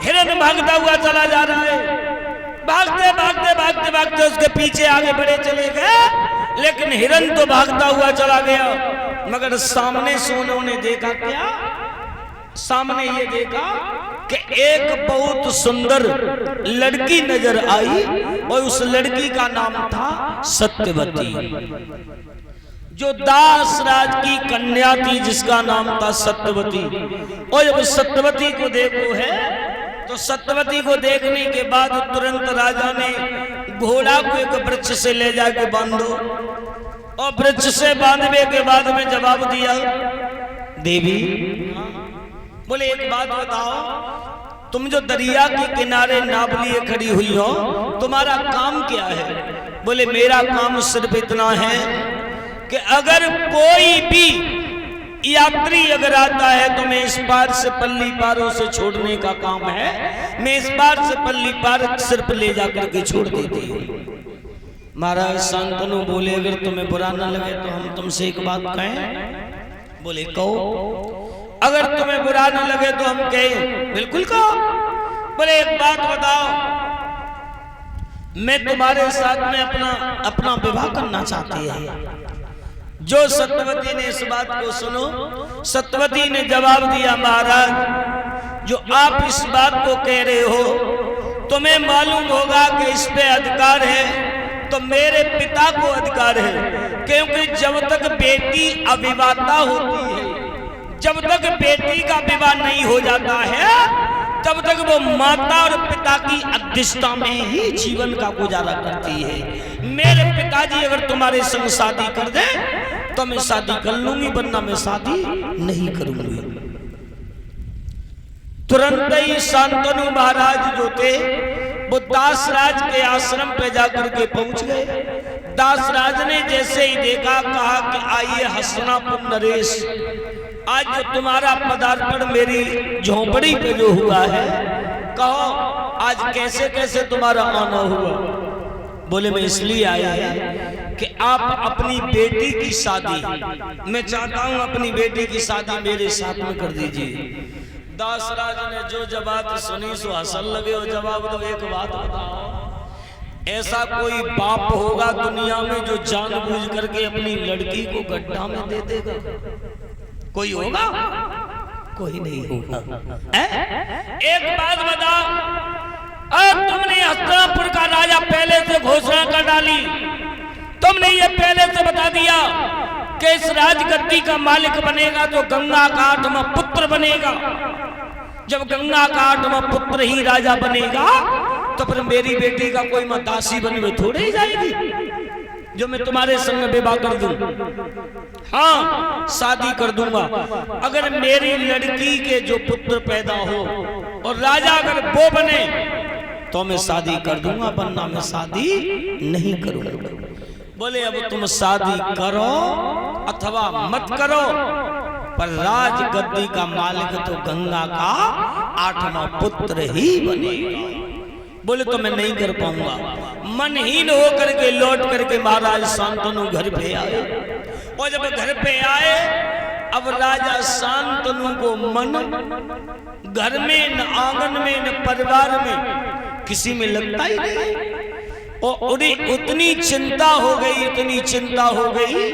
हिरन भागता हुआ चला जा रहा है। भागते भागते भागते भागते उसके पीछे आगे बढ़े चले गए, लेकिन हिरन तो भागता हुआ चला गया, मगर सामने से उन्होंने देखा क्या? सामने ये देखा कि एक बहुत सुंदर लड़की नजर आई और उस लड़की का नाम था सत्यवती, जो दासराज की कन्या थी जिसका नाम था सत्यवती। और जब सत्यवती को देखो है तो सत्यवती को देखने के बाद तुरंत राजा ने घोड़ा को एक वृक्ष से ले जाके बांधो, और वृक्ष से बांधने के बाद में जवाब दिया, देवी बोले एक बात बताओ, तुम जो दरिया के किनारे नाव लिए खड़ी हुई हो, तुम्हारा काम क्या है? बोले मेरा काम सिर्फ इतना है कि अगर कोई भी यात्री अगर आता है तो मैं इस पार से पल्ली पार उसे छोड़ने का काम है, मैं इस पार से पल्ली पार सिर्फ ले जाकर के छोड़ देती हूँ। महाराज शांतनु बोले अगर तुम्हें बुरा न लगे तो हम तुमसे एक बात कहें? बोले कहो। अगर तुम्हें बुरा न लगे तो हम कहें? बिल्कुल कहो। बोले एक बात बताओ, मैं तुम्हारे साथ में अपना विवाह करना चाहती है। जो सत्यवती ने इस बात को सुनो, सत्यवती ने जवाब दिया, महाराज जो आप इस बात को कह रहे हो तुम्हें मालूम होगा कि इस पे अधिकार है तो मेरे पिता को अधिकार है, क्योंकि जब तक बेटी अविवाहिता होती है, जब तक बेटी का विवाह नहीं हो जाता है, तब तक वो माता और पिता की अध्यक्षता में ही जीवन का गुजारा करती है। मेरे पिताजी अगर तुम्हारे संग शादी कर दे तो मैं शादी कर लूंगी, वरना मैं शादी नहीं करूंगी। तुरंत ही शांतनु महाराज जो थे वो दासराज के आश्रम पे जाकर के पहुंच गए। दासराज ने जैसे ही देखा, कहा कि आइए हसनापुर नरेश, आज जो तुम्हारा पदार्पण मेरी झोपड़ी पे जो हुआ है, कहो आज कैसे कैसे तुम्हारा आना हुआ? बोले मैं इसलिए आया है कि आप अपनी बेटी की शादी, मैं चाहता हूं अपनी बेटी की शादी मेरे साथ में कर दीजिए। दासराज ने जो जवाब सुनी सो हंसन लगे। और जवाब दो, एक बात बताओ, ऐसा कोई बाप होगा दुनिया में जो जानबूझ करके अपनी लड़की को गड्ढा में दे देगा? कोई होगा? कोई नहीं होगा। एक बात बताओ, अब तुमने हस्तिनापुर का राजा पहले से घोषणा कर डाली, तुमने ये पहले से बता दिया कि इस राजगद्दी का मालिक बनेगा तो गंगा का 8वां पुत्र बनेगा। जब गंगा का 8वां पुत्र ही राजा बनेगा तो फिर मेरी बेटी का कोई मैं दासी बन में थोड़े ही जाएगी जो मैं तुम्हारे संग विवाह कर दूं। हाँ, शादी कर दूंगा। अगर मेरी लड़की के जो पुत्र पैदा हो और राजा अगर वो बने तो मैं शादी कर दूंगा, वरना मैं शादी नहीं करूंगा। बोले अब तुम शादी करो अथवा मत करो, पर राजगद्दी का मालिक तो गंगा का 8वां पुत्र ही बनेगा। बोले तो मैं नहीं कर पाऊंगा। मनहीन होकर के लौट करके महाराज शांतनु घर पे आए। और जब घर पे आए, अब राजा शांतनु को मन घर में, न आंगन में, न परिवार में किसी में लगता ही नहीं। और उन्हें उतनी चिंता हो गई, इतनी चिंता हो गई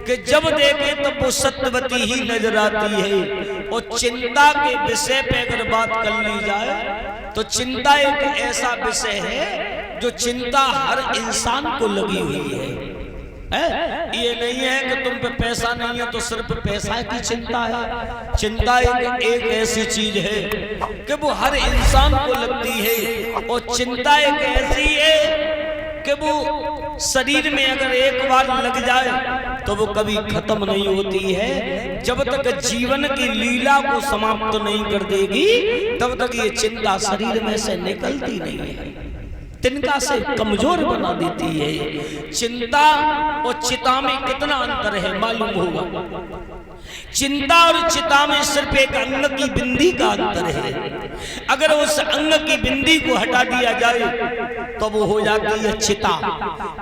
कि जब देखे तब वो सत्यवती ही नजर आती है। और चिंता के विषय पे अगर बात कर ली जाए तो चिंता एक ऐसा विषय है जो चिंता हर इंसान को लगी हुई है। ये नहीं है कि तुम पे पैसा नहीं है तो सिर्फ पैसा की चिंता है। चिंता एक ऐसी चीज है कि वो हर इंसान को लगती है। और चिंता एक ऐसी है कि वो शरीर में अगर एक बार लग जाए तो वो कभी खत्म नहीं होती है। जब तक जीवन की लीला को समाप्त नहीं कर देगी तब तक ये चिंता शरीर में से निकलती नहीं है, तिनका से कमजोर बना देती है। चिंता और चिता में कितना अंतर है मालूम होगा। चिंता और चिता में सिर्फ एक अंग की बिंदी का अंतर है। अगर उस अंग की बिंदी को हटा दिया जाए तो वो हो जाती है चिता।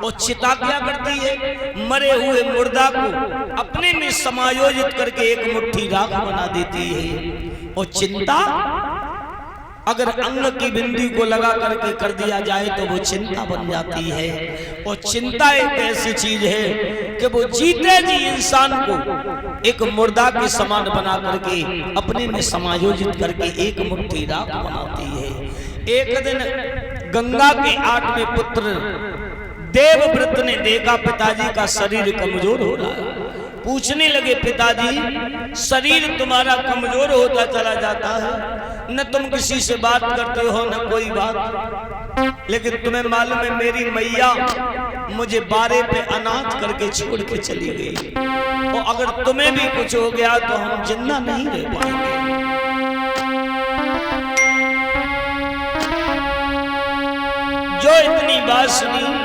और चिता क्या करती है? मरे हुए मुर्दा को अपने में समायोजित करके एक मुट्ठी राख बना देती है। और चिंता अगर अंग की बिंदी को लगा करके कर दिया जाए तो वो चिंता बन जाती है। और चिंता एक ऐसी चीज है कि वो जीते जी इंसान को एक मुर्दा के समान बना करके अपने में समायोजित करके एक मुट्ठी राख बनाती है। एक दिन गंगा के 8वें पुत्र देवव्रत ने देखा पिताजी का शरीर कमजोर हो रहा है। पूछने लगे, पिताजी शरीर तुम्हारा कमजोर होता चला जाता है, न तुम किसी से बात करते हो न कोई बात, लेकिन तुम्हें मालूम है मेरी मैया मुझे बारे पे अनाथ करके छोड़ के चली गई, और अगर तुम्हें भी कुछ हो गया तो हम जिंदा नहीं रह पाएंगे। जो इतनी बात सुनी